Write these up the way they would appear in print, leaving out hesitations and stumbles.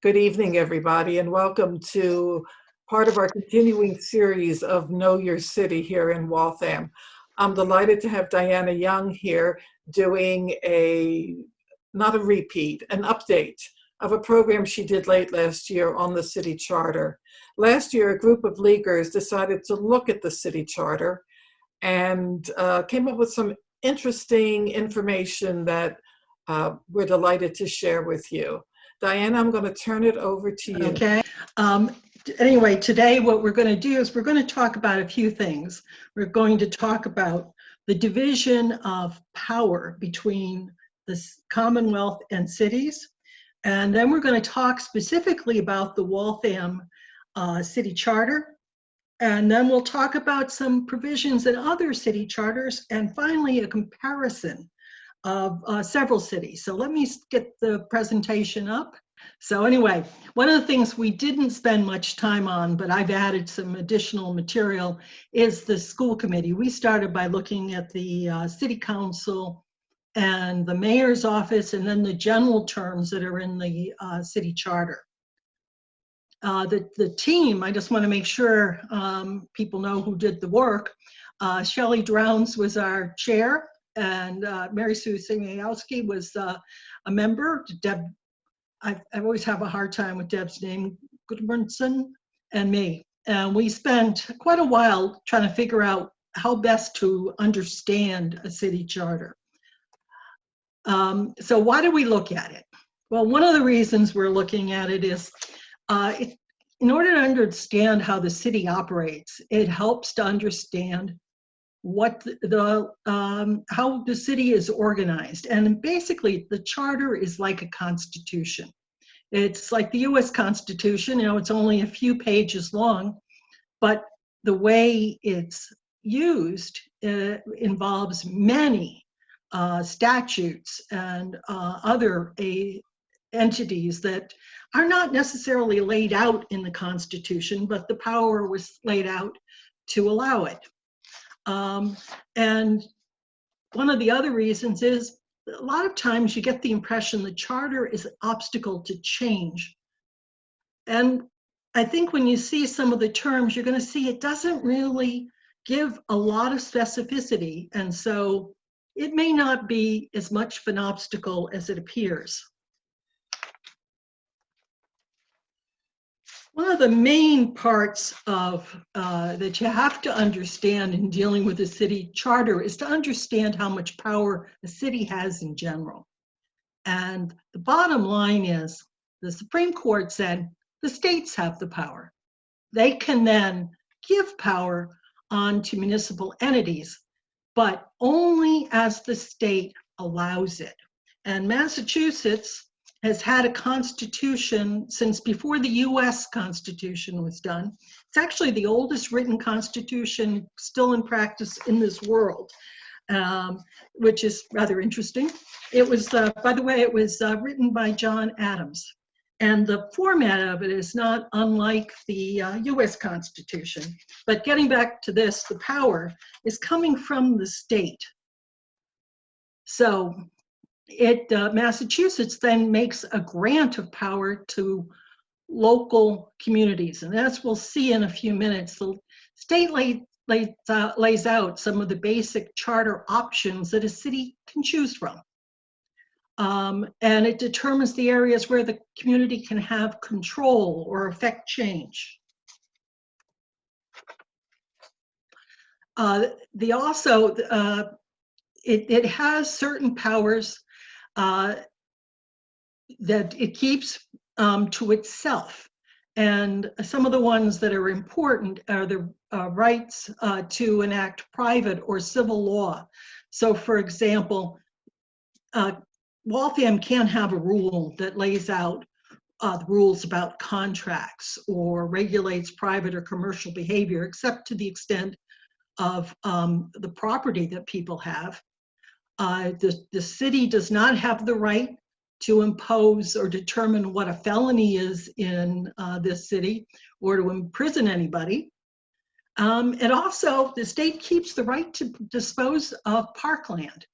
Good evening, everybody, and welcome to part of our continuing series of Know Your City here in Waltham. I'm delighted to have Diana Young here doing not a repeat, an update of a program she did late last year on the city charter. Last year, a group of leaguers decided to look at the city charter and came up with some interesting information that we're delighted to share with you. Diana, I'm going to turn it over to you. Okay. Anyway, today what we're going to do is we're going to talk about a few things. We're going to talk about the division of power between the Commonwealth and cities. And then we're going to talk specifically about the Waltham City Charter. And then we'll talk about some provisions in other city charters. And finally, a comparison of several cities. So let me get the presentation up. So anyway, one of the things we didn't spend much time on, but I've added some additional material, is the school committee. We started by looking at the city council and the mayor's office, and then the general terms that are in the city charter. The team, I just want to make sure people know who did the work. Shelley Drowns was our chair, and Mary Sue Simiowski was a member. Deb, I always have a hard time with Deb's name, Gudmundsson, and me. And we spent quite a while trying to figure out how best to understand a city charter. So why do we look at it? Well, one of the reasons we're looking at it is in order to understand how the city operates, it helps to understand what how the city is organized. And basically the charter is like a constitution. It's like the US Constitution, it's only a few pages long, but the way it's used involves many statutes and other entities that are not necessarily laid out in the Constitution, but the power was laid out to allow it. And one of the other reasons is a lot of times you get the impression the charter is an obstacle to change. And I think when you see some of the terms, you're going to see it doesn't really give a lot of specificity. And so it may not be as much of an obstacle as it appears. One of the main parts of that you have to understand in dealing with a city charter is to understand how much power a city has in general. And the bottom line is the Supreme Court said the states have the power. They can then give power on to municipal entities, but only as the state allows it. And Massachusetts has had a constitution since before the US Constitution was done. It's actually the oldest written constitution still in practice in this world, which is rather interesting. It was, by the way, it was written by John Adams. And the format of it is not unlike the US Constitution. But getting back to this, the power is coming from the state. So Massachusetts then makes a grant of power to local communities. And as we'll see in a few minutes, the state lays out some of the basic charter options that a city can choose from. And it determines the areas where the community can have control or affect change. It has certain powers that it keeps to itself. And some of the ones that are important are the rights to enact private or civil law. So for example, Waltham can't have a rule that lays out rules about contracts or regulates private or commercial behavior, except to the extent of the property that people have. The city does not have the right to impose or determine what a felony is in this city or to imprison anybody. And also, the state keeps the right to dispose of parkland.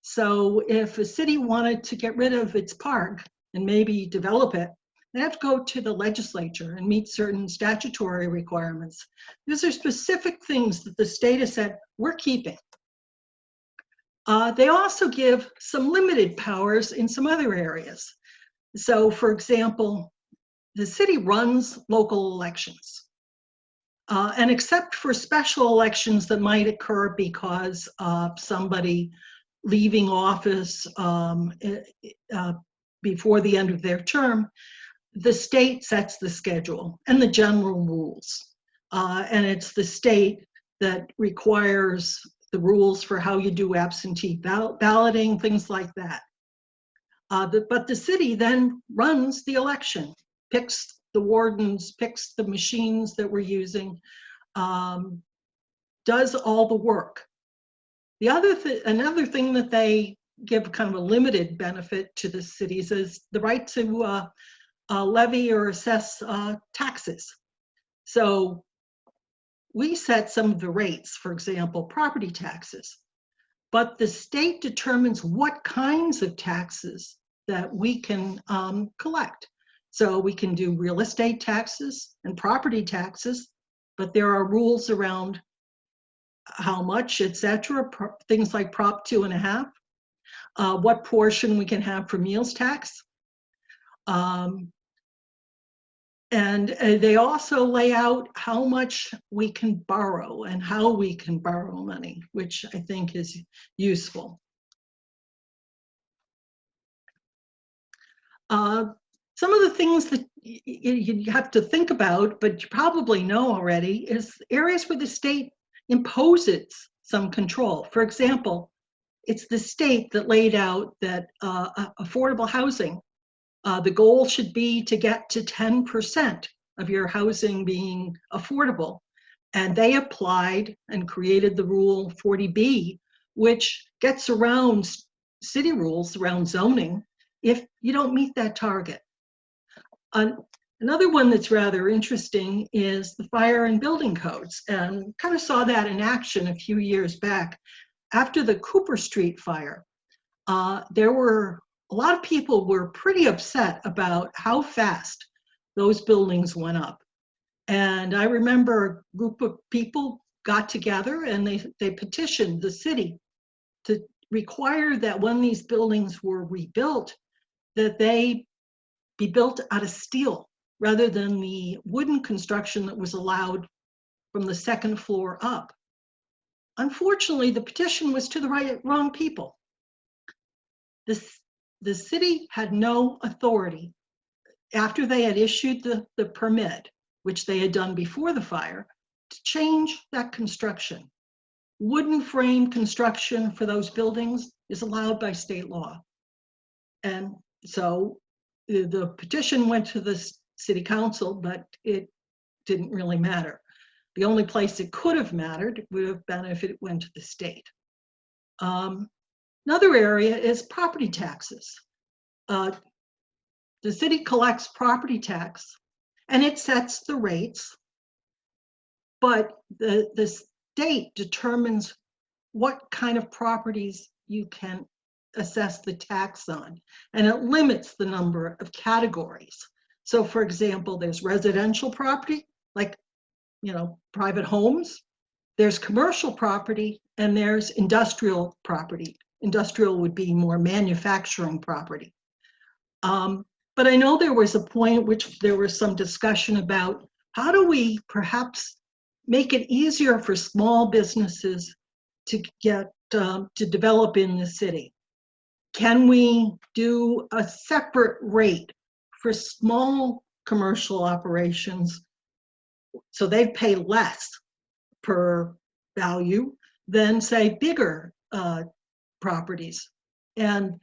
So if a city wanted to get rid of its park and maybe develop it, They have to go to the legislature and meet certain statutory requirements. These are specific things that the state has said, we're keeping. They also give some limited powers in some other areas. So, for example, the city runs local elections. And except for special elections that might occur because of somebody leaving office before the end of their term, the state sets the schedule and the general rules. And it's the state that requires the rules for how you do absentee balloting, things like that. But the city then runs the election, picks the wardens, picks the machines that we're using, does all the work. Another thing that they give kind of a limited benefit to the cities is the right to levy or assess taxes. So we set some of the rates, for example, property taxes, but the state determines what kinds of taxes that we can collect. So we can do real estate taxes and property taxes, but there are rules around how much, et cetera, things like Prop 2.5, what portion we can have for meals tax. And they also lay out how much we can borrow and how we can borrow money, which I think is useful. Some of the things that you have to think about, but you probably know already, is areas where the state imposes some control. For example, it's the state that laid out that affordable housing, the goal should be to get to 10% of your housing being affordable. And they applied and created the rule 40B, which gets around city rules around zoning if you don't meet that target. Another one that's rather interesting is the fire and building codes. And kind of saw that in action a few years back. After the Cooper Street fire, there were a lot of people were pretty upset about how fast those buildings went up. And I remember a group of people got together and they petitioned the city to require that when these buildings were rebuilt, that they be built out of steel rather than the wooden construction that was allowed from the second floor up. Unfortunately, the petition was to the wrong people. The city had no authority after they had issued the permit, which they had done before the fire, to change that construction. Wooden frame construction for those buildings is allowed by state law. And so the petition went to the city council, but it didn't really matter. The only place it could have mattered would have been if it went to the state. Another area is property taxes. The city collects property tax and it sets the rates, but the state determines what kind of properties you can assess the tax on, and it limits the number of categories. So for example, there's residential property, like, private homes, there's commercial property, and there's industrial property. Industrial would be more manufacturing property. But I know there was a point which there was some discussion about how do we perhaps make it easier for small businesses to get to develop in the city. Can we do a separate rate for small commercial operations so they pay less per value than, say, bigger properties? And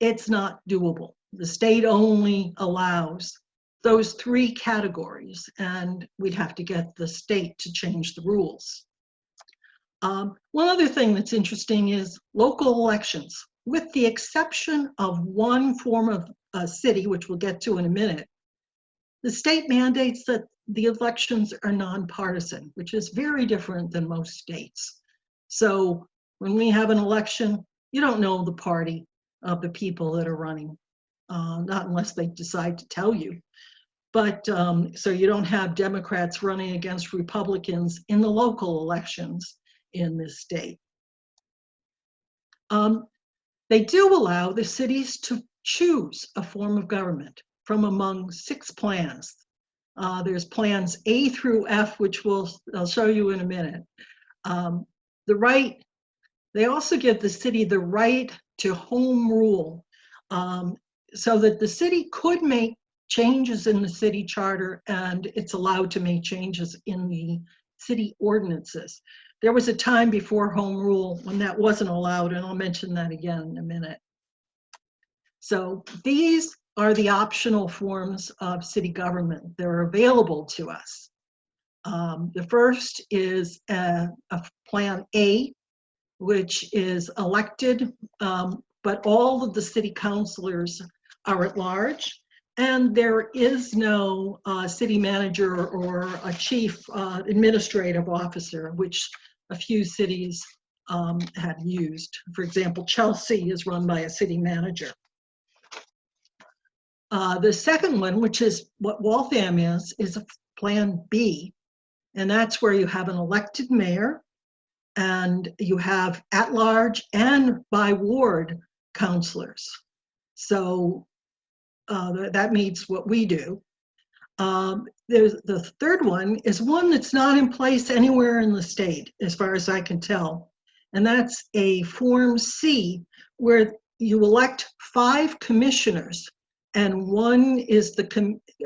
it's not doable. The state only allows those three categories, and we'd have to get the state to change the rules. One other thing that's interesting is local elections. With the exception of one form of a city, which we'll get to in a minute, the state mandates that the elections are nonpartisan, which is very different than most states. So when we have an election, you don't know the party of the people that are running. not unless they decide to tell you. But so you don't have Democrats running against Republicans in the local elections in this state. They do allow the cities to choose a form of government from among 6 plans. There's plans A through F, which I'll show you in a minute. They also give the city the right to home rule, so that the city could make changes in the city charter, and it's allowed to make changes in the city ordinances. There was a time before home rule when that wasn't allowed, and I'll mention that again in a minute. So these are the optional forms of city government that are available to us. The first is a Plan A, which is elected, but all of the city councilors are at large, and there is no city manager or a chief administrative officer, which a few cities have used. For example, Chelsea is run by a city manager. The second one, which is what Waltham is a Plan B, and that's where you have an elected mayor, and you have at-large and by ward councilors. So that meets what we do. The third one is one that's not in place anywhere in the state, as far as I can tell. And that's a Form C, where you elect 5 commissioners, and one is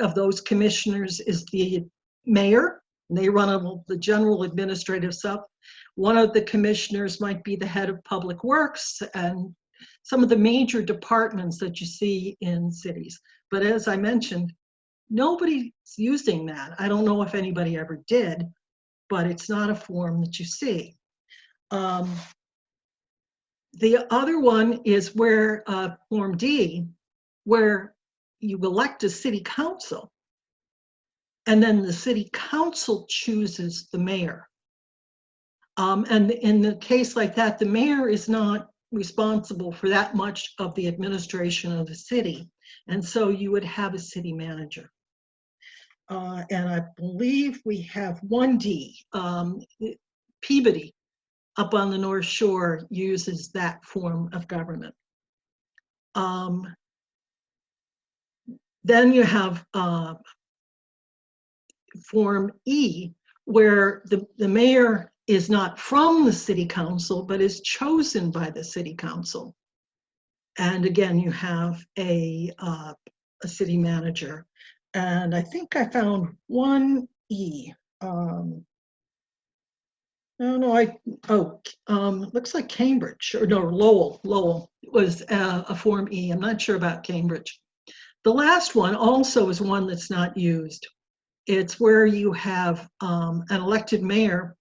of those commissioners is the mayor, and they run the general administrative stuff. One of the commissioners might be the head of public works and some of the major departments that you see in cities. But as I mentioned, nobody's using that. I don't know if anybody ever did, but it's not a form that you see. The other one is where Form D, where you elect a city council, and then the city council chooses the mayor. And in the case like that, the mayor is not responsible for that much of the administration of the city. And so you would have a city manager. And I believe we have 1D. Peabody up on the North Shore uses that form of government. Then you have Form E, where the mayor is not from the city council, but is chosen by the city council. And again, you have a city manager. And I think I found 1E. Looks like Cambridge, or no, Lowell was a Form E. I'm not sure about Cambridge. The last one also is one that's not used. It's where you have an elected mayor,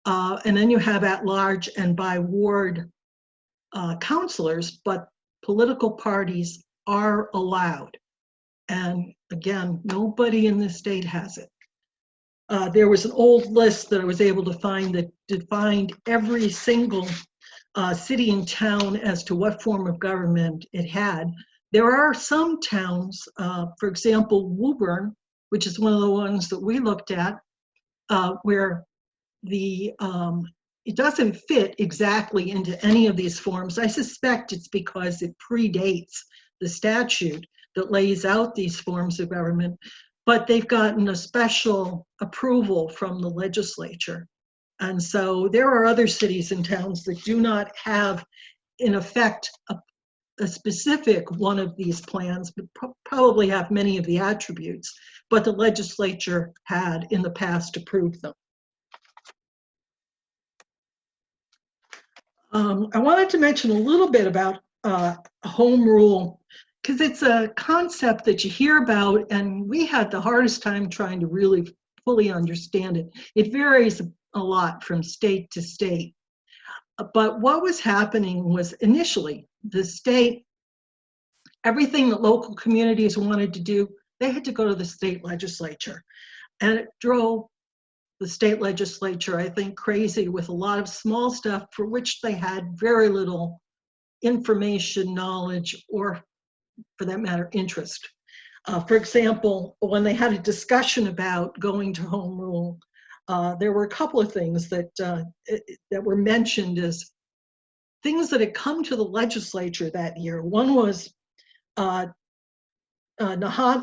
and then you have at-large and by ward councilors, but political parties are allowed. And again, nobody in this state has it. There was an old list that I was able to find that defined every single city and town as to what form of government it had. There are some towns, for example, Woburn, which is one of the ones that we looked at, where it doesn't fit exactly into any of these forms. I suspect it's because it predates the statute that lays out these forms of government, but they've gotten a special approval from the legislature. And so there are other cities and towns that do not have, in effect, a specific one of these plans, but probably have many of the attributes, but the legislature had in the past approved them. I wanted to mention a little bit about home rule, because it's a concept that you hear about, and we had the hardest time trying to really fully understand it. It varies a lot from state to state. But what was happening was initially the state, everything that local communities wanted to do, they had to go to the state legislature. And it drove the state legislature, I think, crazy with a lot of small stuff for which they had very little information, knowledge, or for that matter, interest. For example, when they had a discussion about going to home rule, there were a couple of things that were mentioned as things that had come to the legislature that year. One was Nahant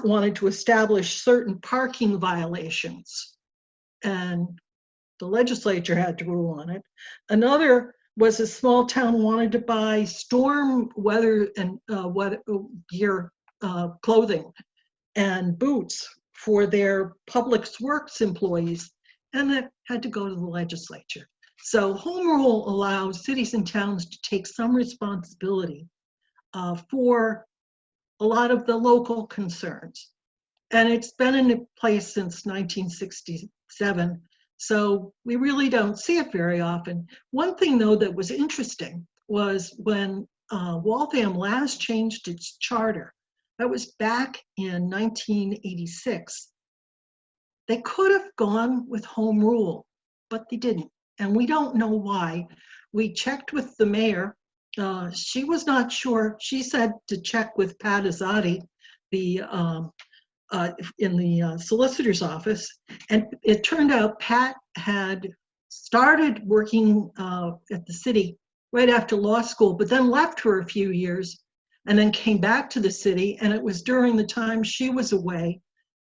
wanted to establish certain parking violations, and the legislature had to rule on it. Another was a small town wanted to buy storm weather and weather gear, clothing and boots for their public works employees, and that had to go to the legislature. So home rule allows cities and towns to take some responsibility for a lot of the local concerns. And it's been in place since 1967, so we really don't see it very often. One thing, though, that was interesting was when Waltham last changed its charter. That was back in 1986. They could have gone with home rule, but they didn't. And we don't know why. We checked with the mayor. She was not sure. She said to check with Pat Azadi, the in the solicitor's office, and it turned out Pat had started working at the city right after law school, but then left for a few years and then came back to the city, and it was during the time she was away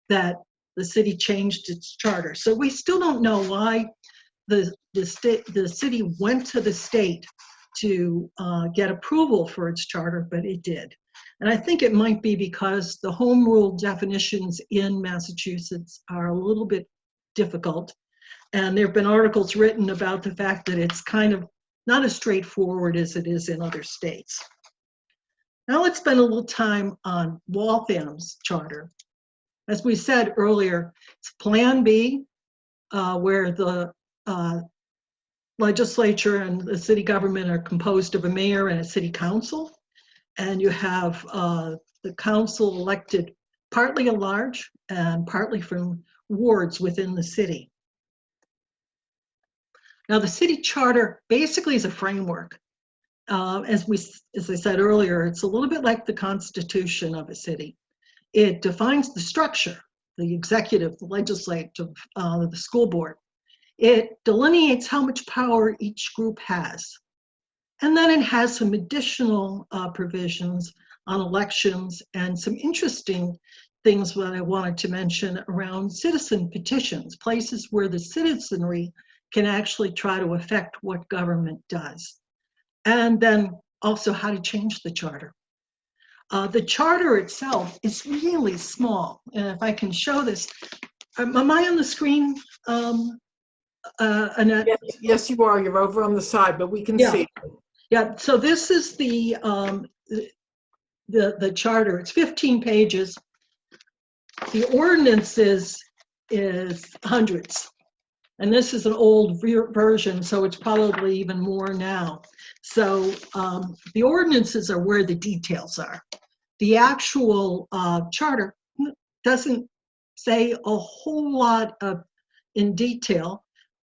that the city changed its charter. So we still don't know why the city went to the state to get approval for its charter, but it did. And I think it might be because the home rule definitions in Massachusetts are a little bit difficult. And there have been articles written about the fact that it's kind of not as straightforward as it is in other states. Now let's spend a little time on Waltham's charter. As we said earlier, it's Plan B, where the legislature and the city government are composed of a mayor and a city council. And you have the council elected partly at large and partly from wards within the city. Now the city charter basically is a framework. As I said earlier, it's a little bit like the constitution of a city. It defines the structure, the executive, the legislative, the school board. It delineates how much power each group has. And then it has some additional provisions on elections and some interesting things that I wanted to mention around citizen petitions, places where the citizenry can actually try to affect what government does. And then also how to change the charter. The charter itself is really small. And if I can show this, am I on the screen, Annette? Yes, you are. You're over on the side, but we can see. Yeah, so this is the charter. It's 15 pages. The ordinance is hundreds. And this is an old version, so it's probably even more now. So the ordinances are where the details are. The actual charter doesn't say a whole lot in detail,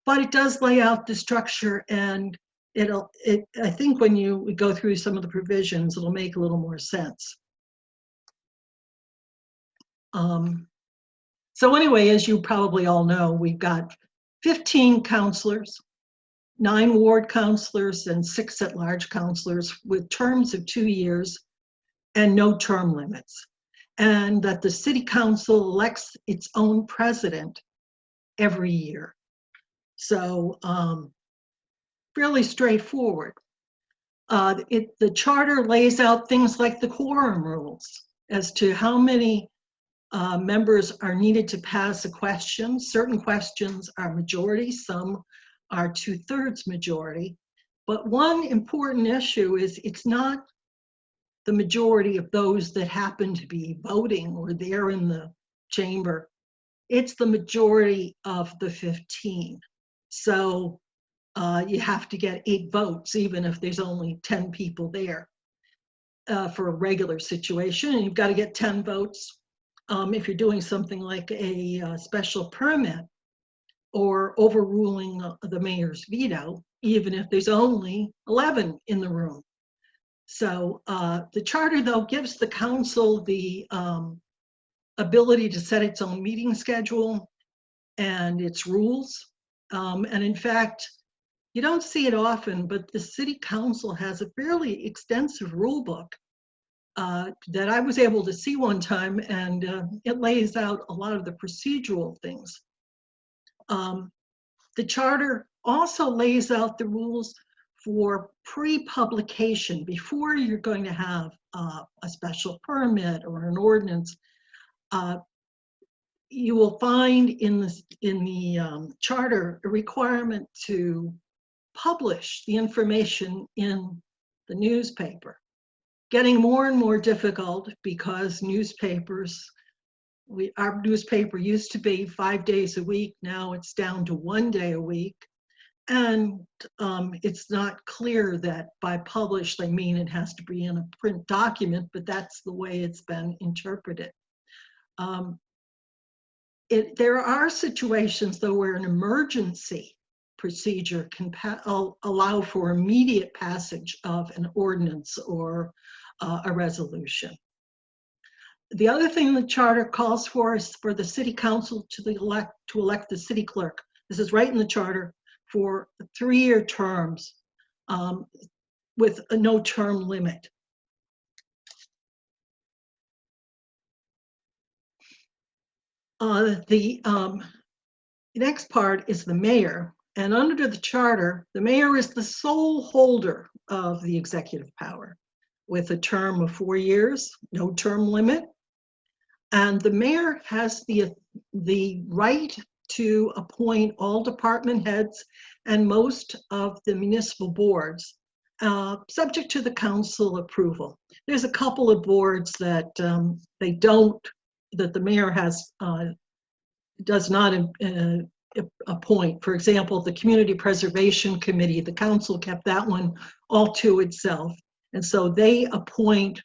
but it does lay out the structure, and I think when we go through some of the provisions, it'll make a little more sense. So anyway, as you probably all know, we've got 15 counselors, 9 ward counselors, and 6 at-large counselors with terms of 2 years and no term limits. And that the city council elects its own president every year. So fairly straightforward. The charter lays out things like the quorum rules as to how many members are needed to pass a question. Certain questions are majority, some are 2/3 majority. But one important issue is it's not the majority of those that happen to be voting or there in the chamber. It's the majority of the 15. So you have to get 8 votes, even if there's only 10 people there for a regular situation. And you've got to get 10 votes if you're doing something like a special permit or overruling the mayor's veto, even if there's only 11 in the room. So the charter, though, gives the council the ability to set its own meeting schedule and its rules. And in fact, you don't see it often, but the city council has a fairly extensive rule book that I was able to see one time, and it lays out a lot of the procedural things. The charter also lays out the rules for pre-publication, before you're going to have a special permit or an ordinance. You will find in the charter a requirement to publish the information in the newspaper. Getting more and more difficult because newspapers, our newspaper used to be 5 days a week, now it's down to 1 day a week. And it's not clear that by publish they mean it has to be in a print document, but that's the way it's been interpreted. There are situations, though, where an emergency procedure can allow for immediate passage of an ordinance or a resolution. The other thing the charter calls for is for the city council to elect the city clerk. This is right in the charter, for 3-year terms with a no term limit. The next part is the mayor, and under the charter, the mayor is the sole holder of the executive power with a term of 4 years, no term limit. And the mayor has the right to appoint all department heads and most of the municipal boards, subject to the council approval. There's a couple of boards that that the mayor does not appoint. For example, the Community Preservation Committee, the council kept that one all to itself. And so they appoint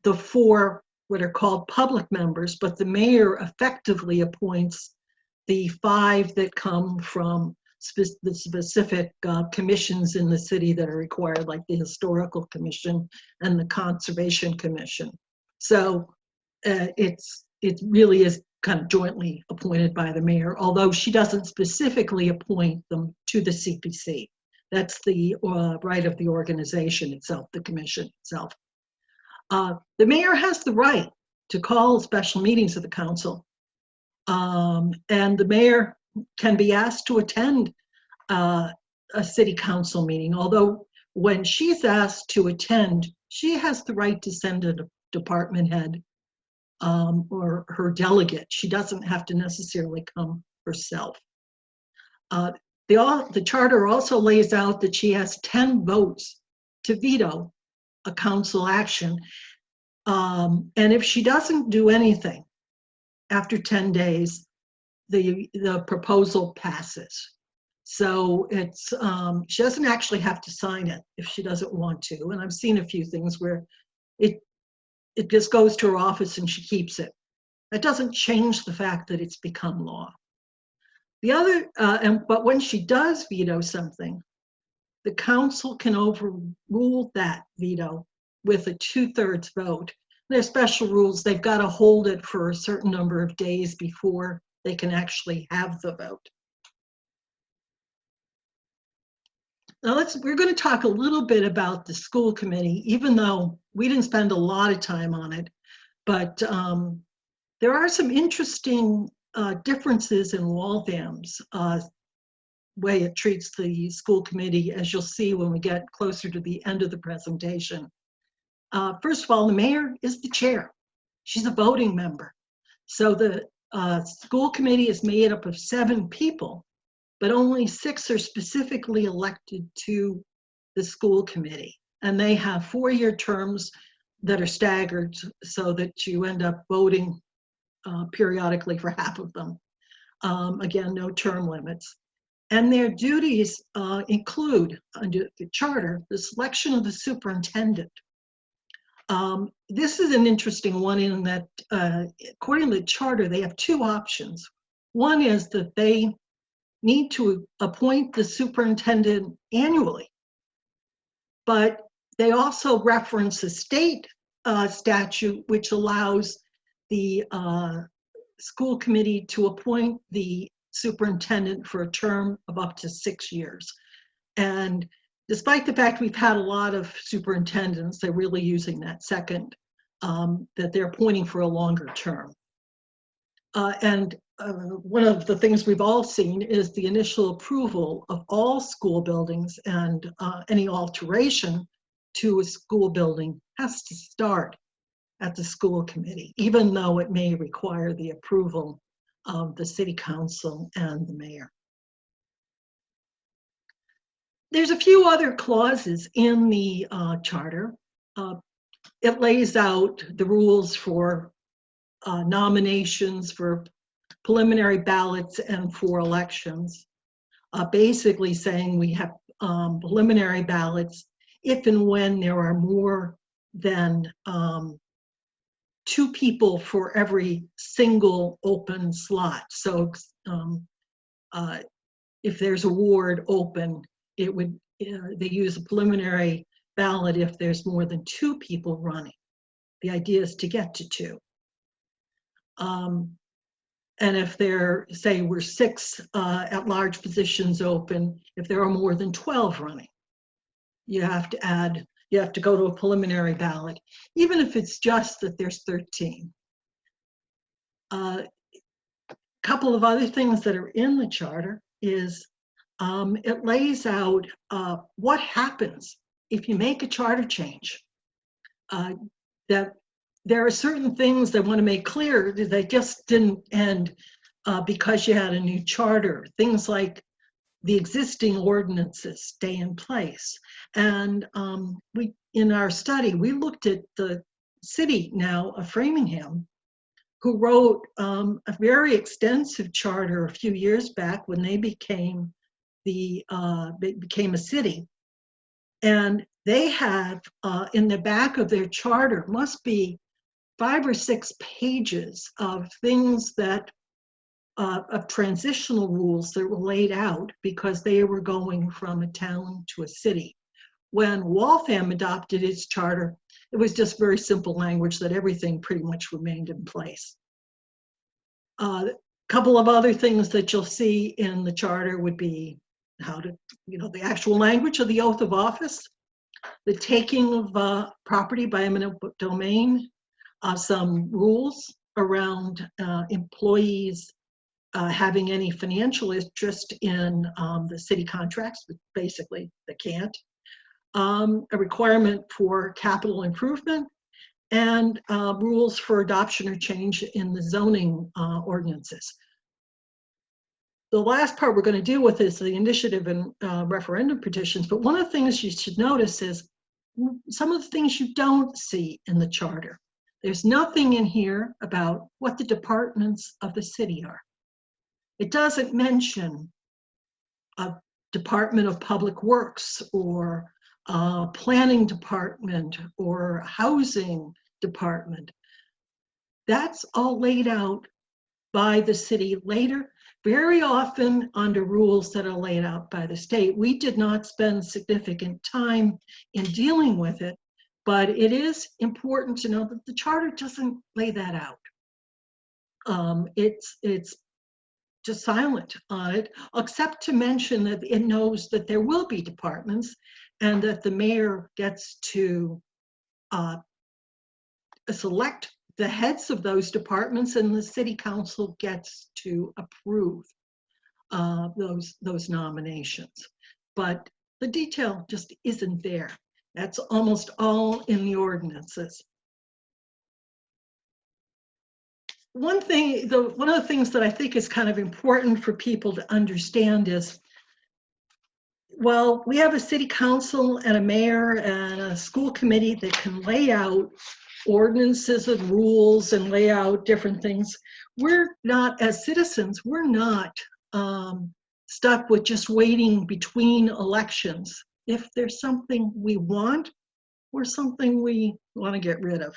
the 4 what are called public members, but the mayor effectively appoints the 5 that come from the specific commissions in the city that are required, like the Historical Commission and the Conservation Commission. So it really is kind of jointly appointed by the mayor, although she doesn't specifically appoint them to the CPC. That's the right of the organization itself, the commission itself. The mayor has the right to call special meetings of the council, and the mayor can be asked to attend a city council meeting, although when she's asked to attend, she has the right to send a department head or her delegate. She doesn't have to necessarily come herself. The charter also lays out that she has 10 votes to veto a council action. And if she doesn't do anything after 10 days, the proposal passes. So it's she doesn't actually have to sign it if she doesn't want to. And I've seen a few things where it just goes to her office and she keeps it. That doesn't change the fact that it's become law. The other, but when she does veto something, the council can overrule that veto with a 2/3 vote. There's special rules. They've got to hold it for a certain number of days before they can actually have the vote. Now we're going to talk a little bit about the school committee, even though we didn't spend a lot of time on it. But there are some interesting differences in Waltham's way it treats the school committee, as you'll see when we get closer to the end of the presentation. First of all, the mayor is the chair. She's a voting member. So the school committee is made up of 7 people, but only 6 are specifically elected to the school committee. And they have 4-year terms that are staggered so that you end up voting periodically for half of them. Again, no term limits. And their duties include, under the charter, the selection of the superintendent. This is an interesting one in that, according to the charter, they have 2 options. One is that they need to appoint the superintendent annually, but They also reference a state statute which allows the school committee to appoint the superintendent for a term of up to 6 years. And despite the fact we've had a lot of superintendents, they're really using that second, that they're appointing for a longer term. One of the things we've all seen is the initial approval of all school buildings, and any alteration to a school building has to start at the school committee, even though it may require the approval of the city council and the mayor. There's a few other clauses in the charter. It lays out the rules for nominations, for preliminary ballots, and for elections, basically saying we have preliminary ballots if and when there are more than 2 people for every single open slot. So if there's a ward open, it would they use a preliminary ballot if there's more than 2 people running. The idea is to get to 2. And if there, say we're 6 at-large positions open, if there are more than 12 running, you have to go to a preliminary ballot, even if it's just that there's 13. A couple of other things that are in the charter is it lays out what happens if you make a charter change. That there are certain things they want to make clear that they just didn't end because you had a new charter. Things like the existing ordinances stay in place. And we, in our study, we looked at the city now of Framingham, who wrote a very extensive charter a few years back when they became a city. And they have in the back of their charter must be 5 or 6 pages of things that of transitional rules that were laid out because they were going from a town to a city. When Waltham adopted its charter, it was just very simple language that everything pretty much remained in place. A couple of other things that you'll see in the charter would be how to, the actual language of the oath of office, the taking of property by eminent domain, some rules around employees having any financial interest in the city contracts, but basically they can't. A requirement for capital improvement, and rules for adoption or change in the zoning ordinances. The last part we're going to deal with is the initiative and referendum petitions, but one of the things you should notice is some of the things you don't see in the charter. There's nothing in here about what the departments of the city are. It doesn't mention a Department of Public Works or a planning department or housing department. That's all laid out by the city later, very often under rules that are laid out by the state. We did not spend significant time in dealing with it, but it is important to know that the charter doesn't lay that out. It's just silent on it, except to mention that it knows that there will be departments and that the mayor gets to select the heads of those departments, and the city council gets to approve those nominations. But the detail just isn't there. That's almost all in the ordinances. One of the things that I think is kind of important for people to understand is, well, we have a city council and a mayor and a school committee that can lay out ordinances and rules and lay out different things. We're not, as citizens, we're not stuck with just waiting between elections. If there's something we want or something we want to get rid of.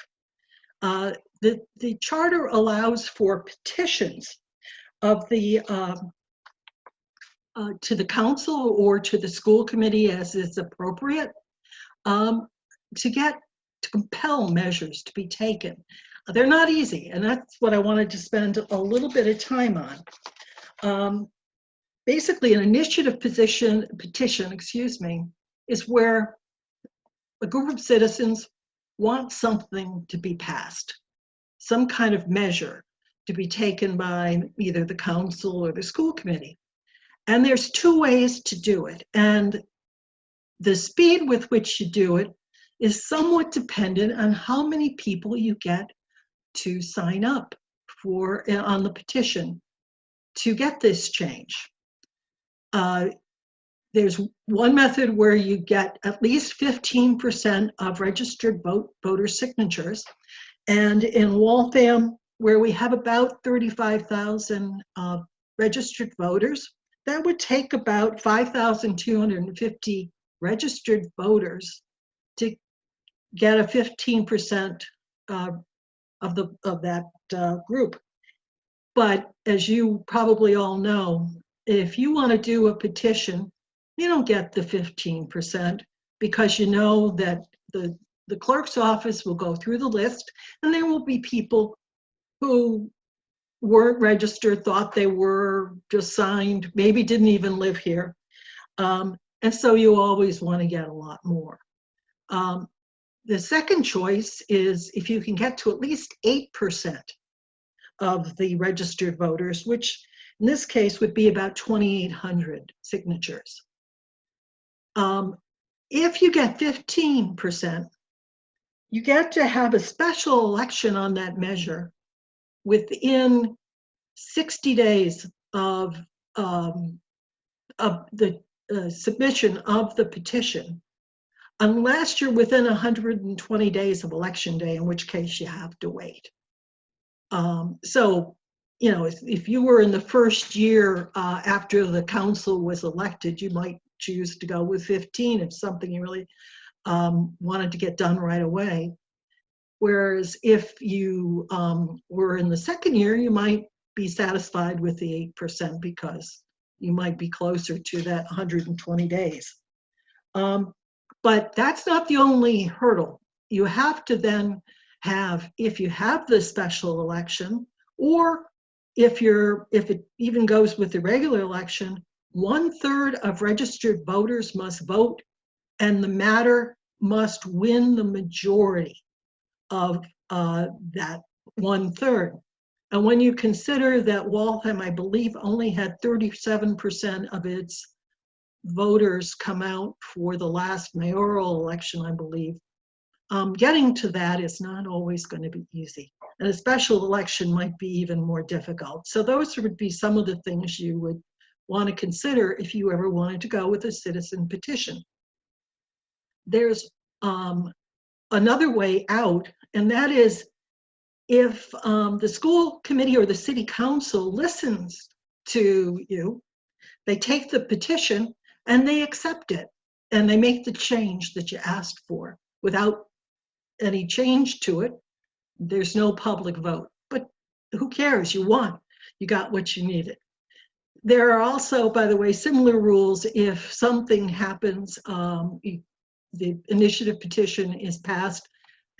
The charter allows for petitions of the to the council or to the school committee as is appropriate. to compel measures to be taken. They're not easy, and that's what I wanted to spend a little bit of time on. Basically, an initiative petition, is where a group of citizens want something to be passed, some kind of measure to be taken by either the council or the school committee. And there's two ways to do it. And the speed with which you do it is somewhat dependent on how many people you get to sign up on the petition to get this change. There's one method where you get at least 15% of registered voter signatures. And in Waltham, where we have about 35,000 registered voters, that would take about 5,250 registered voters to get a 15% of that group. But as you probably all know, if you want to do a petition, you don't get the 15% because you know that the clerk's office will go through the list and there will be people who weren't registered, thought they were, just signed, maybe didn't even live here. And so you always want to get a lot more. The second choice is if you can get to at least 8% of the registered voters, which in this case would be about 2,800 signatures. If you get 15%, you get to have a special election on that measure within 60 days of the submission of the petition, unless you're within 120 days of election day, in which case you have to wait. So, you know, if you were in the first year after the council was elected, you might choose to go with 15 if something you really wanted to get done right away. Whereas if you were in the second year, you might be satisfied with the 8% because you might be closer to that 120 days. But that's not the only hurdle. You have to then have, if you have the special election, or if it even goes with the regular election, 1/3 of registered voters must vote, and the matter must win the majority of that 1/3. And when you consider that Waltham, I believe, only had 37% of its voters come out for the last mayoral election, I believe, getting to that is not always going to be easy. And a special election might be even more difficult. So those would be some of the things you would want to consider if you ever wanted to go with a citizen petition. There's another way out, and that is if the school committee or the city council listens to you, they take the petition and they accept it, and they make the change that you asked for without any change to it. There's no public vote, but who cares? You won. You got what you needed. There are also, by the way, similar rules if something happens, the initiative petition is passed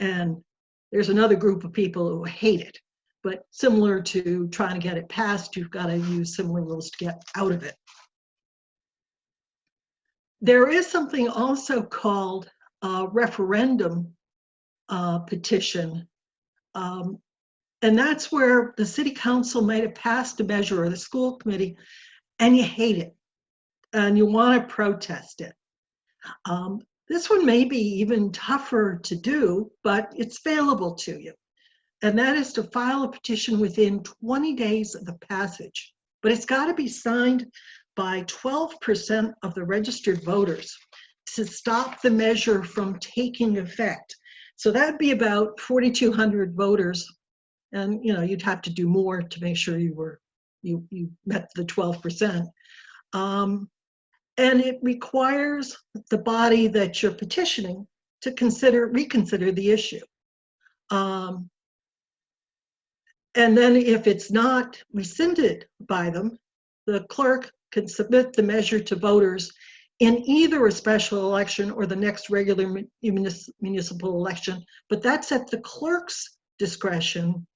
and there's another group of people who hate it. But similar to trying to get it passed, you've got to use similar rules to get out of it. There is something also called a referendum petition. And that's where the city council might have passed a measure, or the school committee, and you hate it and you want to protest it. This one may be even tougher to do, but it's available to you. And that is to file a petition within 20 days of the passage. But it's got to be signed by 12% of the registered voters to stop the measure from taking effect. So that'd be about 4,200 voters. And you know, you'd have to do more to make sure you met the 12%. And it requires the body that you're petitioning to reconsider the issue. And then if it's not rescinded by them, the clerk can submit the measure to voters in either a special election or the next regular municipal election, but that's at the clerk's discretion.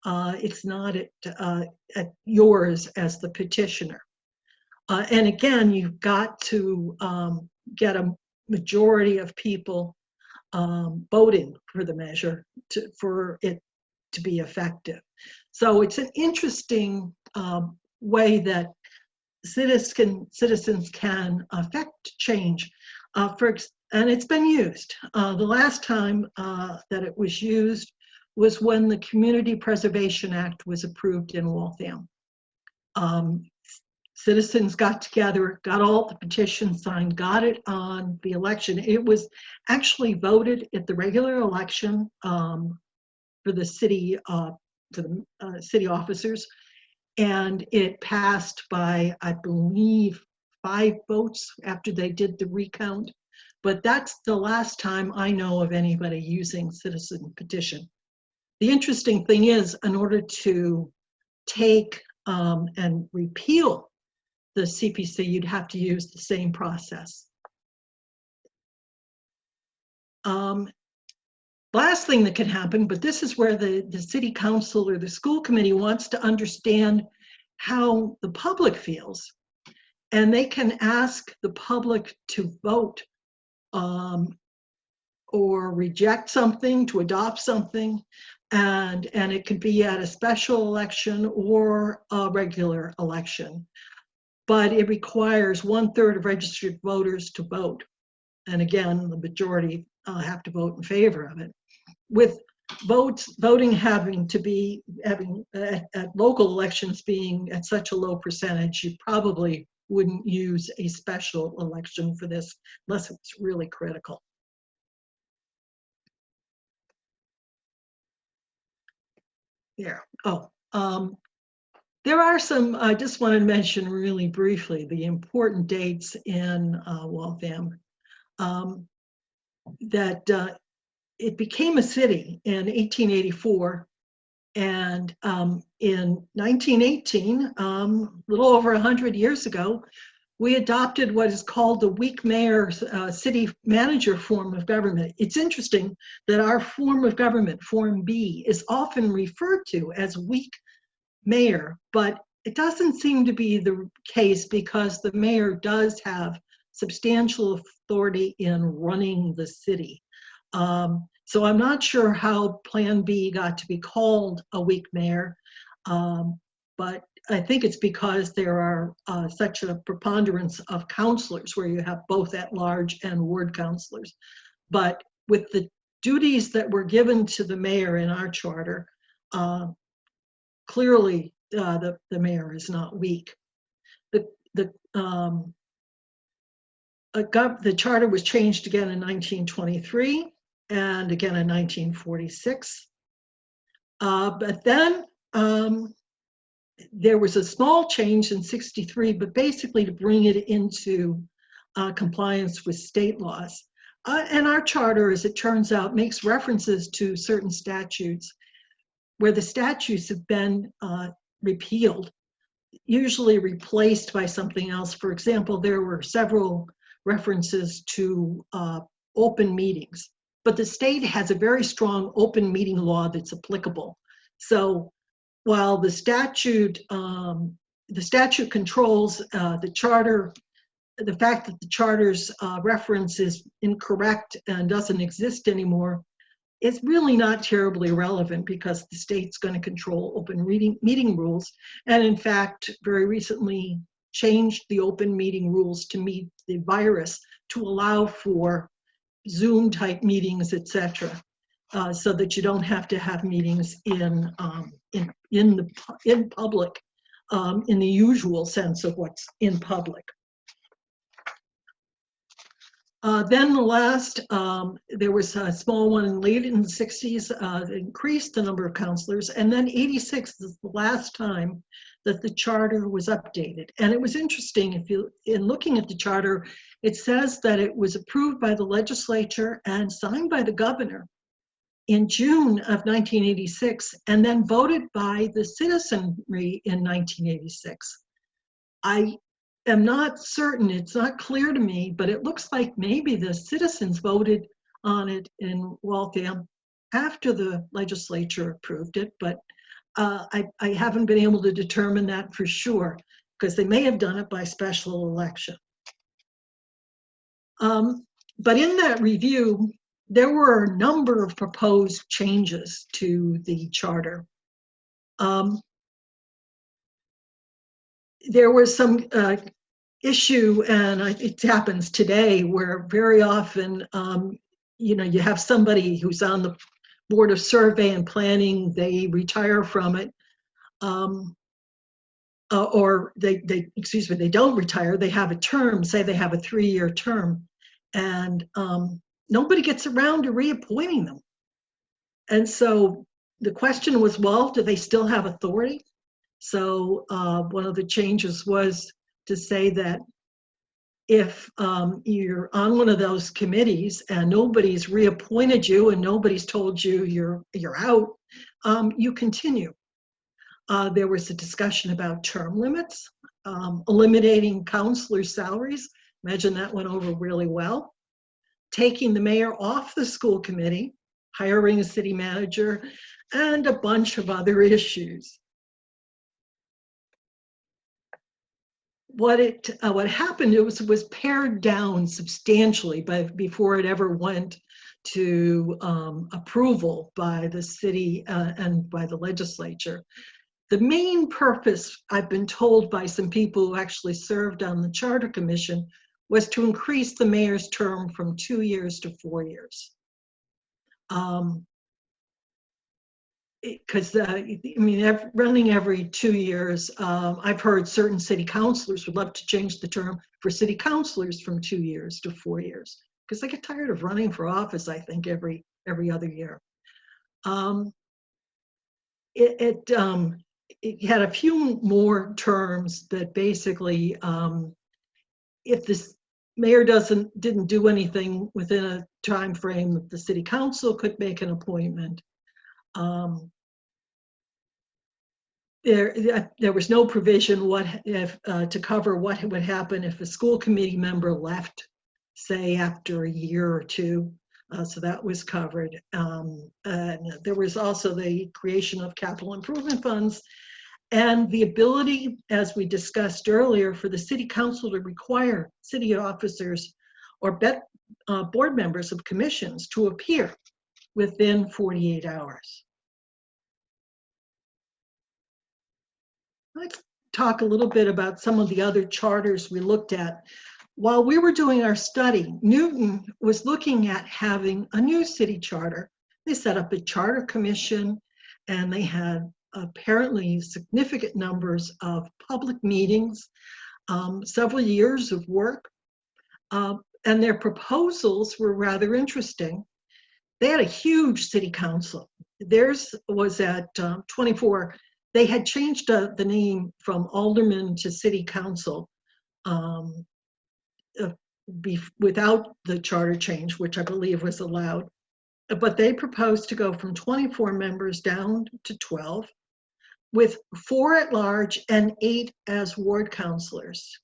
It's not at yours as the petitioner. And again, you've got to get a majority of people voting for the measure for it to be effective. So it's an interesting way that citizens can affect change. And it's been used. The last time that it was used was when the Community Preservation Act was approved in Waltham. Citizens got together, got all the petitions signed, got it on the election. It was actually voted at the regular election for the city city officers, and it passed by, I believe, 5 votes after they did the recount. But that's the last time I know of anybody using citizen petition. The interesting thing is, in order to take and repeal the CPC, you'd have to use the same process. Last thing that can happen, but this is where the city council or the school committee wants to understand how the public feels. And they can ask the public to vote or reject something, to adopt something. And it could be at a special election or a regular election. But it requires 1/3 of registered voters to vote. And again, the majority have to vote in favor of it. With voting having at local elections being at such a low percentage, you probably wouldn't use a special election for this unless it's really critical. There. There are some, I just wanted to mention really briefly the important dates in Waltham. That it became a city in 1884, and in 1918, a little over 100 years ago, we adopted what is called the weak mayor city manager form of government. It's interesting that our form of government, Form B, is often referred to as weak mayor, but it doesn't seem to be the case because the mayor does have substantial authority in running the city. So I'm not sure how Plan B got to be called a weak mayor, but I think it's because there are such a preponderance of councilors where you have both at-large and ward councilors. But with the duties that were given to the mayor in our charter, clearly the mayor is not weak. The charter was changed again in 1923 and again in 1946. But then there was a small change in 63, but basically to bring it into compliance with state laws. And our charter, as it turns out, makes references to certain statutes where the statutes have been repealed, usually replaced by something else. For example, there were several references to open meetings, but the state has a very strong open meeting law that's applicable. So while the statute controls the charter, the fact that the charter's reference is incorrect and doesn't exist anymore, it's really not terribly relevant because the state's going to control open meeting rules. And in fact, very recently changed the open meeting rules to meet the virus to allow for Zoom type meetings, etc., so that you don't have to have meetings in public in the usual sense of what's in public. Then the last, there was a small one late in the 60s, increased the number of councilors, and then 86 is the last time that the charter was updated. And it was interesting, in looking at the charter, it says that it was approved by the legislature and signed by the governor in June of 1986, and then voted by the citizenry in 1986. am not certain, it's not clear to me, but it looks like maybe the citizens voted on it in Waltham after the legislature approved it, but I haven't been able to determine that for sure, because they may have done it by special election. But in that review, there were a number of proposed changes to the charter. There was some issue, and it happens today, where very often, you have somebody who's on the Board of Survey and Planning, they retire from it, or they don't retire, they have a term, say they have a 3-year term, and nobody gets around to reappointing them. And so the question was, well, do they still have authority? So one of the changes was to say that if you're on one of those committees and nobody's reappointed you and nobody's told you you're out, you continue. There was a discussion about term limits, eliminating counselors' salaries. Imagine that went over really well. Taking the mayor off the school committee, hiring a city manager, and a bunch of other issues. What happened, it was pared down substantially before it ever went to approval by the city and by the legislature. The main purpose, I've been told by some people who actually served on the Charter Commission, was to increase the mayor's term from 2 years to 4 years. Because running every 2 years, I've heard certain city councilors would love to change the term for city councilors from 2 years to 4 years, because they get tired of running for office, I think, every other year. It had a few more terms that basically, if this mayor didn't do anything within a time frame, that the city council could make an appointment. There was no provision to cover what would happen if a school committee member left, say after a year or two. So that was covered. And there was also the creation of capital improvement funds and the ability, as we discussed earlier, for the city council to require city officers or board members of commissions to appear within 48 hours. Let's talk a little bit about some of the other charters we looked at. While we were doing our study, Newton was looking at having a new city charter. They set up a charter commission, and they had apparently significant numbers of public meetings, several years of work, and their proposals were rather interesting. They had a huge city council. Theirs was at 24. They had changed the name from alderman to city council without the charter change, which I believe was allowed. But they proposed to go from 24 members down to 12, with 4 at large and 8 as ward councilors.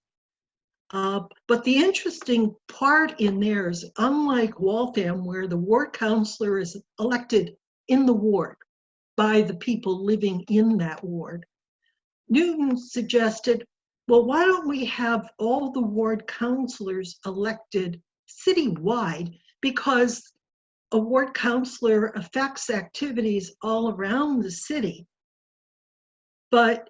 But the interesting part in theirs, unlike Waltham, where the ward councilor is elected in the ward by the people living in that ward, Newton suggested, well, why don't we have all the ward councilors elected citywide, because a ward councilor affects activities all around the city. But,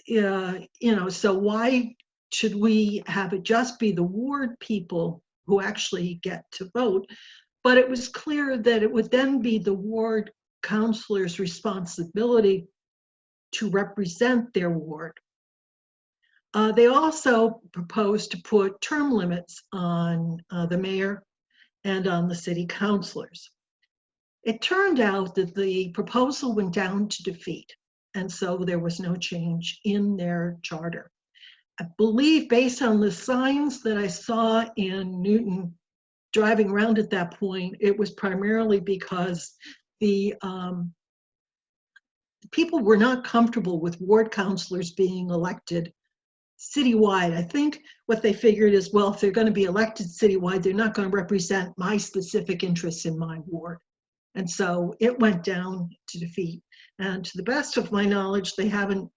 so why should we have it just be the ward people who actually get to vote? But it was clear that it would then be the ward councilor's responsibility to represent their ward. They also proposed to put term limits on the mayor and on the city councilors. It turned out that the proposal went down to defeat, and so there was no change in their charter. I believe, based on the signs that I saw in Newton driving around at that point, it was primarily because the people were not comfortable with ward councilors being elected citywide. I think what they figured is, well, if they're going to be elected citywide, they're not going to represent my specific interests in my ward. And so it went down to defeat. And to the best of my knowledge, they haven't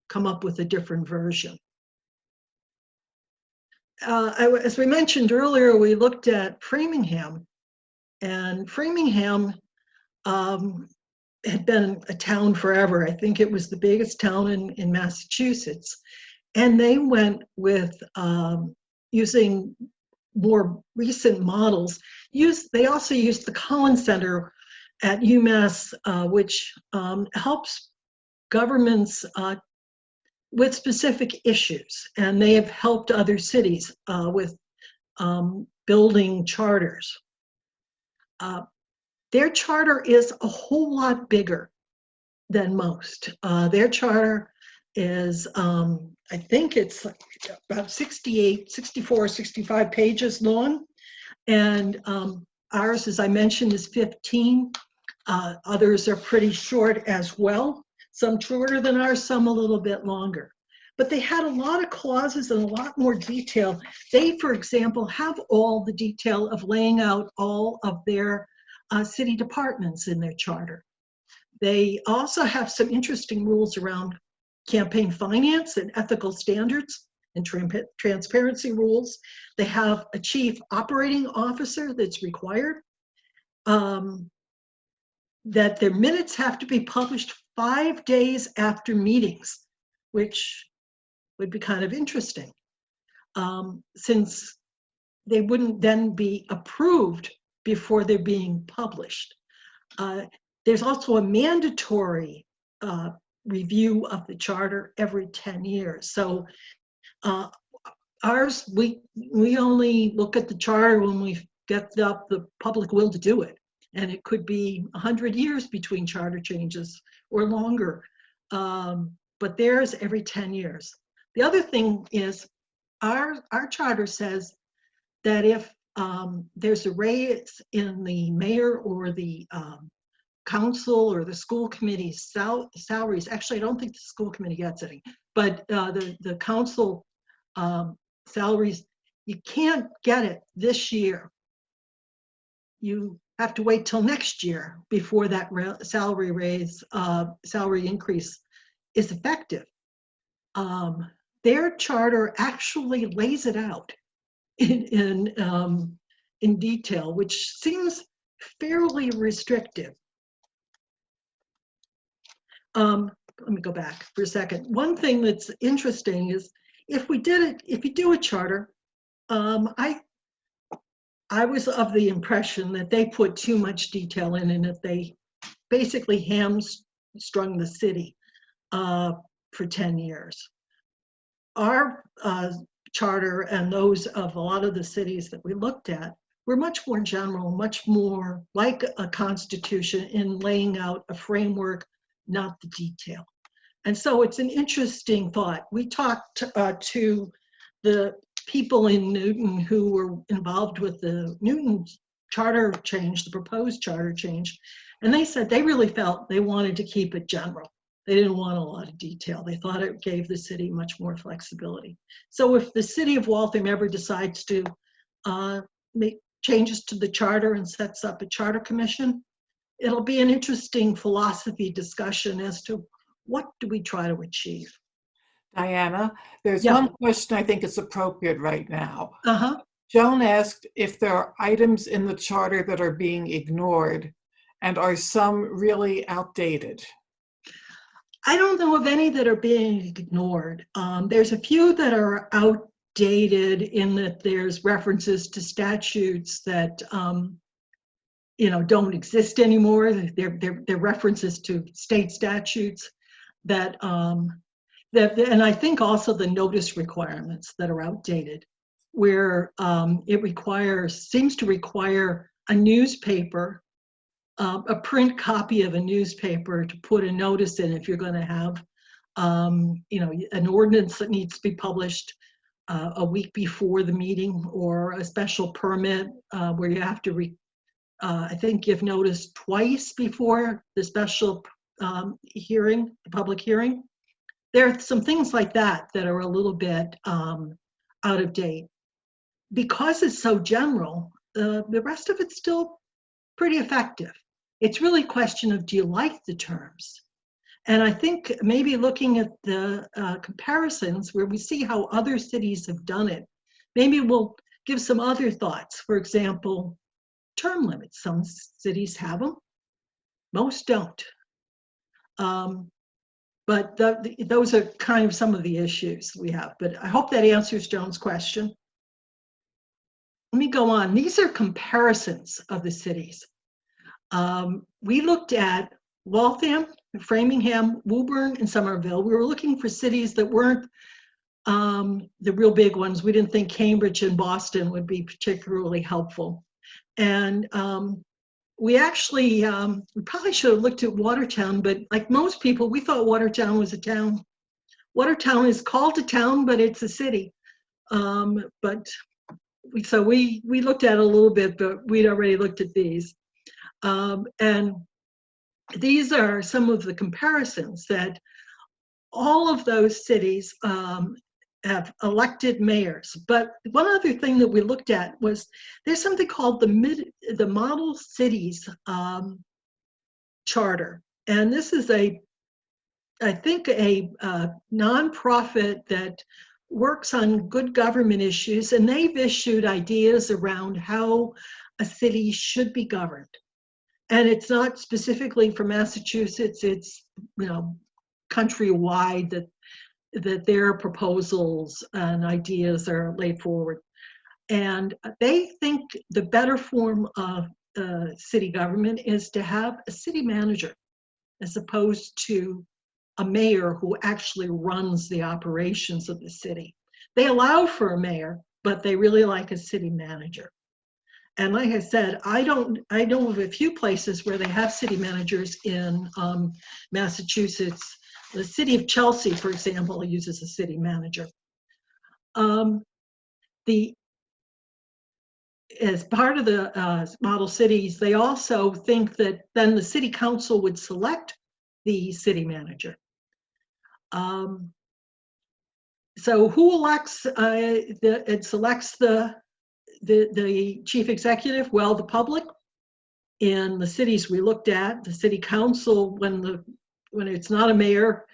come up with a different version. As we mentioned earlier, we looked at Framingham, and Framingham had been a town forever. I think it was the biggest town in Massachusetts. And they went with using more recent models. They also used the Collins Center at UMass, which helps governments with specific issues. And they have helped other cities with building charters. Their charter is a whole lot bigger than most. Their charter is, I think it's about 68, 64, 65 pages long. And ours, as I mentioned, is 15. Others are pretty short as well. Some shorter than ours, some a little bit longer. But they had a lot of clauses and a lot more detail. They, for example, have all the detail of laying out all of their city departments in their charter. They also have some interesting rules around campaign finance and ethical standards and transparency rules. They have a chief operating officer that's required, that their minutes have to be published 5 days after meetings, which would be kind of interesting, since they wouldn't then be approved before they're being published. There's also a mandatory review of the charter every 10 years. So ours, we only look at the charter when we get up the public will to do it. And it could be 100 years between charter changes or longer. But theirs every 10 years. The other thing is our charter says that if there's a raise in the mayor or the council or the school committee's salaries, actually, I don't think the school committee gets any, but the council salaries, you can't get it this year. You have to wait till next year before that salary raise, salary increase is effective. Their charter actually lays it out in detail, which seems fairly restrictive. Let me go back for a second. One thing that's interesting is if you do a charter, I was of the impression that they put too much detail in and that they basically hamstrung the city for 10 years. Our charter and those of a lot of the cities that we looked at were much more general, much more like a constitution in laying out a framework, not the detail. And so it's an interesting thought. We talked to the people in Newton who were involved with the Newton charter change, the proposed charter change, and they said they really felt they wanted to keep it general. They didn't want a lot of detail. They thought it gave the city much more flexibility. So if the city of Waltham ever decides to make changes to the charter and sets up a charter commission, it'll be an interesting philosophy discussion as to what do we try to achieve. Diana, there's one question I think is appropriate right now. Joan asked if there are items in the charter that are being ignored, and are some really outdated? I don't know of any that are being ignored. There's a few that are outdated in that there's references to statutes that don't exist anymore. They're references to state statutes that and I think also the notice requirements that are outdated, where it seems to require a newspaper, a print copy of a newspaper to put a notice in if you're going to have an ordinance that needs to be published a week before the meeting, or a special permit where you have to I think give notice twice before the special hearing, the public hearing. there are some things like that that are a little bit out of date. Because it's so general, the rest of it's still pretty effective. It's really a question of, do you like the terms? And I think maybe looking at the comparisons where we see how other cities have done it, maybe we'll give some other thoughts. For example, term limits. Some cities have them, most don't. But those are kind of some of the issues we have. But I hope that answers Joan's question. Let me go on. These are comparisons of the cities. We looked at Waltham, Framingham, Woburn, and Somerville. We were looking for cities that weren't the real big ones. We didn't think Cambridge and Boston would be particularly helpful. And we actually, we probably should have looked at Watertown, but like most people, we thought Watertown was a town. Watertown is called a town, but it's a city. So we looked at it a little bit, but we'd already looked at these. And these are some of the comparisons that all of those cities have elected mayors. But one other thing that we looked at was there's something called the Model Cities Charter. And this is I think a nonprofit that works on good government issues, and they've issued ideas around how a city should be governed. And it's not specifically for Massachusetts, it's, you know, countrywide that their proposals and ideas are laid forward. And they think the better form of city government is to have a city manager as opposed to a mayor who actually runs the operations of the city. They allow for a mayor, but they really like a city manager. And like I said, I know of a few places where they have city managers in Massachusetts. The city of Chelsea, for example, uses a city manager. As part of the model cities, they also think that then the city council would select the city manager. So who elects, it selects the chief executive? Well, the public. In the cities we looked at, the city council, when it's not a mayor,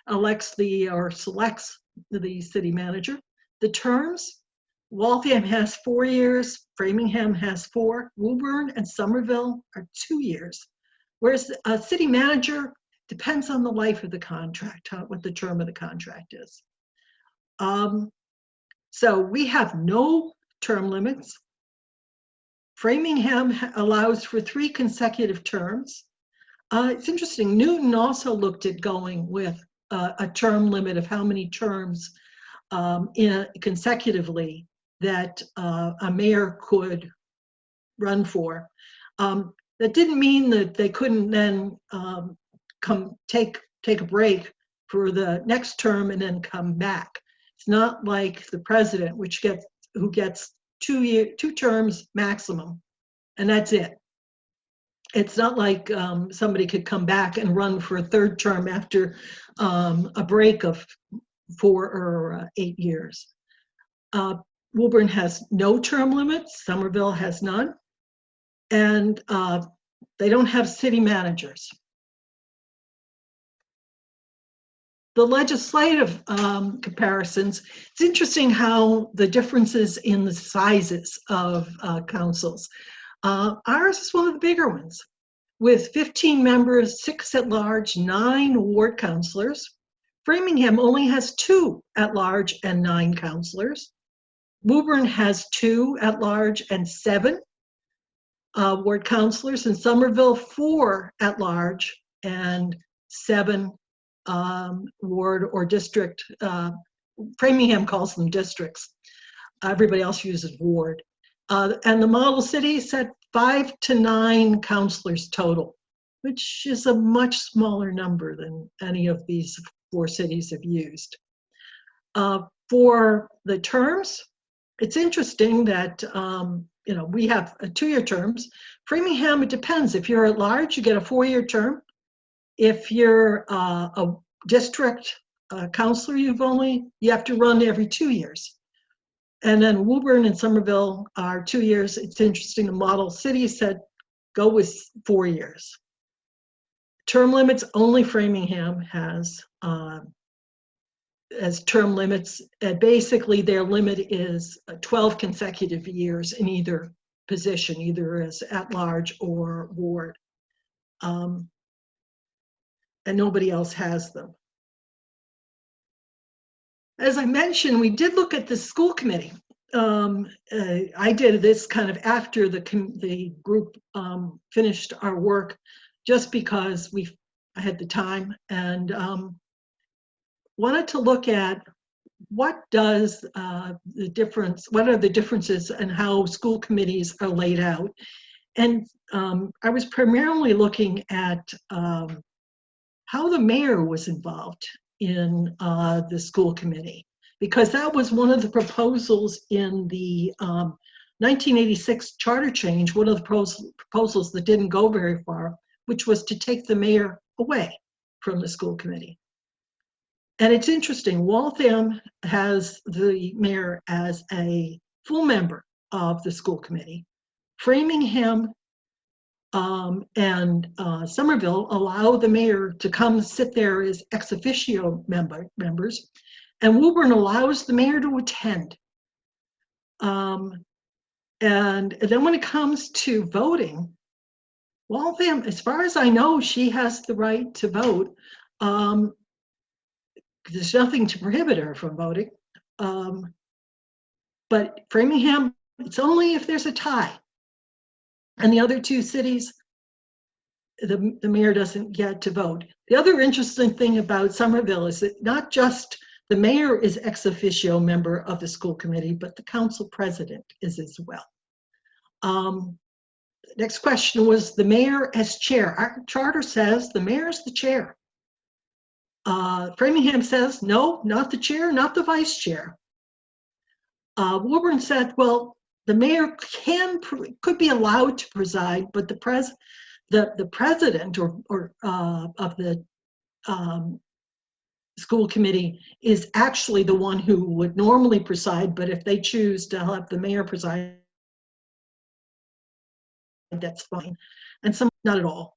elects or selects the city manager. The terms, Waltham has 4 years, Framingham has 4, Woburn and Somerville are 2 years. Whereas a city manager depends on the life of the contract, what the term of the contract is. So we have no term limits. Framingham allows for 3 consecutive terms. It's interesting, Newton also looked at going with a term limit of how many terms consecutively that a mayor could run for. That didn't mean that they couldn't then take a break for the next term and then come back. It's not like the president, who gets 2 terms maximum, and that's it. It's not like somebody could come back and run for a 3rd term after a break of 4 or 8 years. Woburn has no term limits, Somerville has none, and they don't have city managers. The legislative comparisons, it's interesting how the differences in the sizes of councils. Ours is one of the bigger ones, with 15 members, 6 at large, 9 ward councilors. Framingham only has 2 at large and 9 councilors. Woburn has 2 at large and 7 ward councilors, and Somerville 4 at large and 7 ward or district. Framingham calls them districts. Everybody else uses ward. And the model city said 5 to 9 councilors total, which is a much smaller number than any of these 4 cities have used. For the terms, it's interesting that we have 2-year terms. Framingham, it depends. If you're at large, you get a 4-year term. If you're a district councilor, you have to run every 2 years. And then Woburn and Somerville are 2 years. It's interesting, the model city said, go with 4 years. Term limits, only Framingham has as term limits. Basically, their limit is 12 consecutive years in either position, either as at-large or ward. And nobody else has them. As I mentioned, we did look at the school committee. I did this kind of after the group finished our work, just because I had the time, and wanted to look at what are the differences in how school committees are laid out. And I was primarily looking at how the mayor was involved in the school committee, because that was one of the proposals in the 1986 charter change, one of the proposals that didn't go very far, which was to take the mayor away from the school committee. And it's interesting, Waltham has the mayor as a full member of the school committee. Framingham and Somerville allow the mayor to come sit there as ex officio members, and Woburn allows the mayor to attend. And then when it comes to voting, Waltham, as far as I know, she has the right to vote. There's nothing to prohibit her from voting. But Framingham, it's only if there's a tie. And the other two cities, the mayor doesn't get to vote. The other interesting thing about Somerville is that not just the mayor is ex officio member of the school committee, but the council president is as well. Next question was the mayor as chair. Our charter says the mayor is the chair. Framingham says, no, not the chair, not the vice chair. Woburn said, well, the mayor could be allowed to preside, but the president of the school committee is actually the one who would normally preside, but if they choose to have the mayor preside, that's fine. And some, not at all.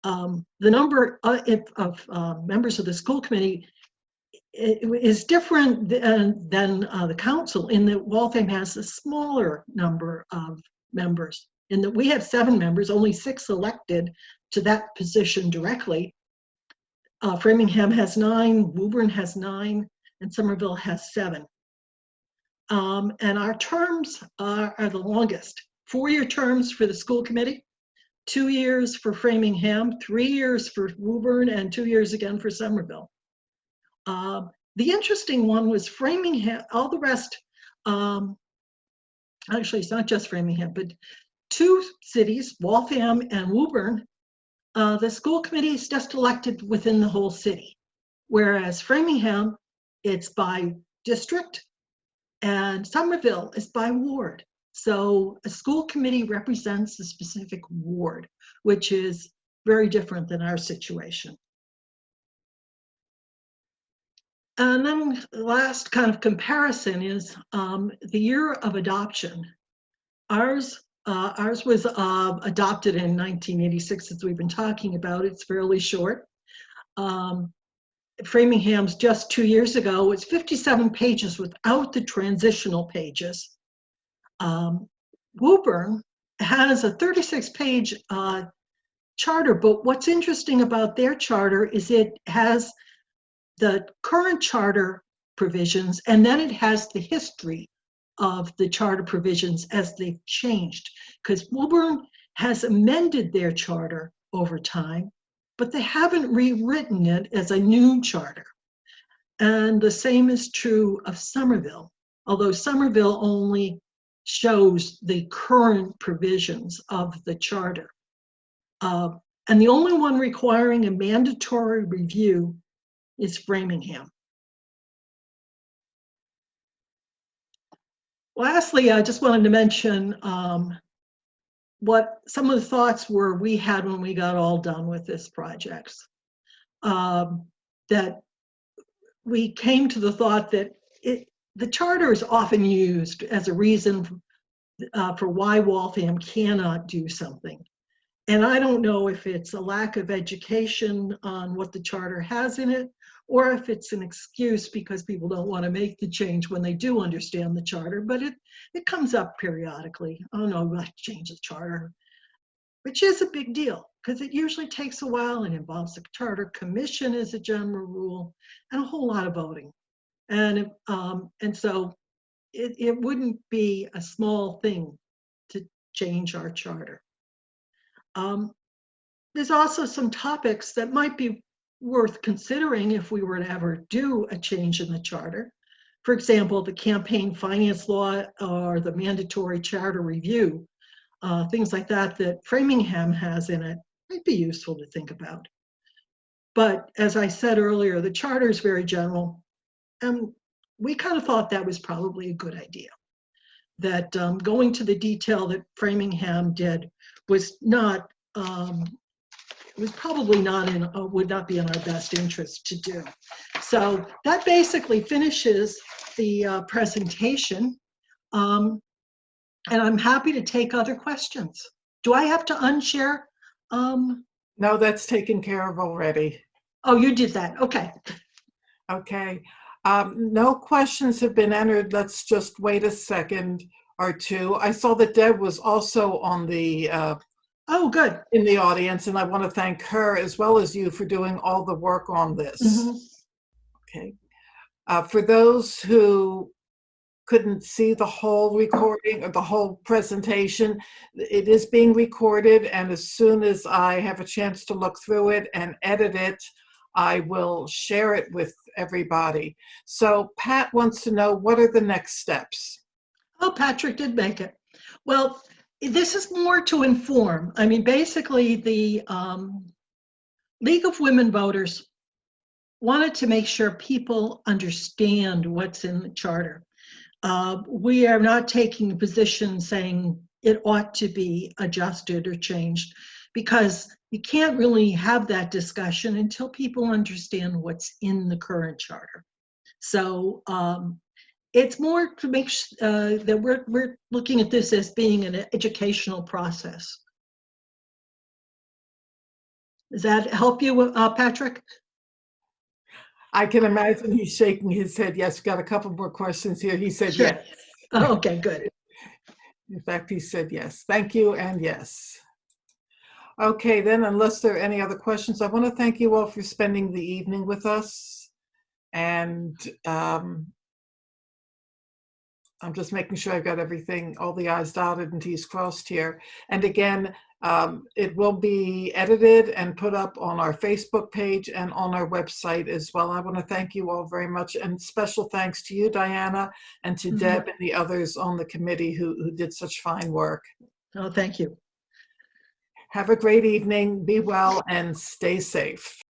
The number of members of the school committee is different than the council, in that Waltham has a smaller number of members. In that we have 7 members, only 6 elected to that position directly. Framingham has 9, Woburn has 9, and Somerville has 7. And our terms are the longest. 4-year terms for the school committee, 2 years for Framingham, 3 years for Woburn, and 2 years again for Somerville. The interesting one was Framingham. All the rest, actually it's not just Framingham, but 2 cities, Waltham and Woburn, the school committee is just elected within the whole city. Whereas Framingham, it's by district, and Somerville is by ward. So a school committee represents a specific ward, which is very different than our situation. And then the last kind of comparison is the year of adoption. Ours was adopted in 1986, as we've been talking about. It's fairly short. Framingham's just 2 years ago. It's 57 pages without the transitional pages. Woburn has a 36-page charter, but what's interesting about their charter is it has the current charter provisions, and then it has the history of the charter provisions as they've changed, because Woburn has amended their charter over time, but they haven't rewritten it as a new charter. And the same is true of Somerville, although Somerville only shows the current provisions of the charter. And the only one requiring a mandatory review is Framingham. Lastly, I just wanted to mention what some of the thoughts were we had when we got all done with this project. That we came to the thought that the charter is often used as a reason for why Waltham cannot do something. And I don't know if it's a lack of education on what the charter has in it, or if it's an excuse because people don't want to make the change when they do understand the charter, but it comes up periodically. Oh no, we have to change the charter, which is a big deal because it usually takes a while and involves the charter commission as a general rule and a whole lot of voting. And so it wouldn't be a small thing to change our charter. There's also some topics that might be worth considering if we were to ever do a change in the charter. For example, the campaign finance law or the mandatory charter review, things like that that Framingham has in it might be useful to think about. But as I said earlier, the charter is very general, and we kind of thought that was probably a good idea. That going to the detail that Framingham did was not, was probably not in, would not be in our best interest to do. So that basically finishes the presentation. And I'm happy to take other questions. Do I have to unshare? No, that's taken care of already. Oh, you did that. Okay. Okay. No questions have been entered. Let's just wait a second or two. I saw that Deb was also on the Oh, good. in the audience, and I want to thank her as well as you for doing all the work on this. Mm-hmm. Okay. For those who couldn't see the whole recording or the whole presentation, it is being recorded, and as soon as I have a chance to look through it and edit it, I will share it with everybody. So Pat wants to know, what are the next steps? Oh, Patrick did make it. Well, this is more to inform. I mean, basically, the League of Women Voters wanted to make sure people understand what's in the charter. We are not taking a position saying it ought to be adjusted or changed, because you can't really have that discussion until people understand what's in the current charter. So it's more to make that we're looking at this as being an educational process. Does that help you, Patrick? I can imagine he's shaking his head. Yes, got a couple more questions here. He said Sure. yes. Oh, okay, good. In fact, he said yes. Thank you and yes. Okay, then, unless there are any other questions, I want to thank you all for spending the evening with us. And I'm just making sure I've got everything, all the I's dotted and T's crossed here. And again, it will be edited and put up on our Facebook page and on our website as well. I want to thank you all very much, and special thanks to you, Diana, and to Deb and the others on the committee who did such fine work. Oh, thank you. Have a great evening, be well, and stay safe.